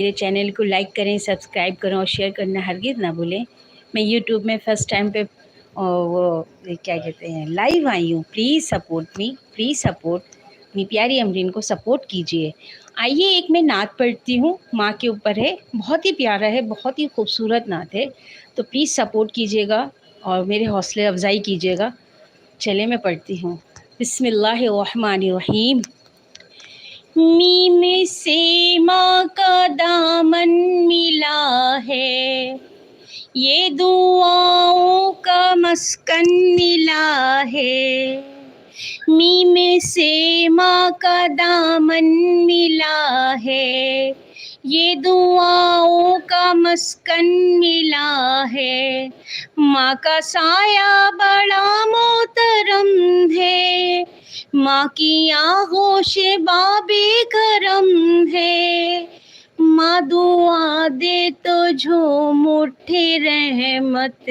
मेरे चैनल को लाइक करें, सब्सक्राइब करें और शेयर करना हरगिज़ ना भूलें। मैं यूट्यूब में फ़र्स्ट टाइम पे वो क्या कहते हैं लाइव आई हूँ। Please support me, please support अपनी प्यारी अमरीन को सपोर्ट कीजिए। आइए एक मैं नात पढ़ती हूँ, माँ के ऊपर है, बहुत ही प्यारा है, बहुत ही खूबसूरत नात है, तो प्लीज़ सपोर्ट कीजिएगा और मेरे हौसले अफ़ज़ाई कीजिएगा। चलिए मैं पढ़ती हूँ। बिस्मिल्लाहिर्रहमानिर्रहीम। मीम से माँ का दामन मिला है, ये दुआओं का मस्कन मिला है। मीम से माँ का दामन मिला है, ये दुआओं का मस्कन मिला है। माँ का साया बड़ा मोहतरम है, माँ की आगोश बाबे करम है। माँ दुआ दे तो झूम उठे रहमत।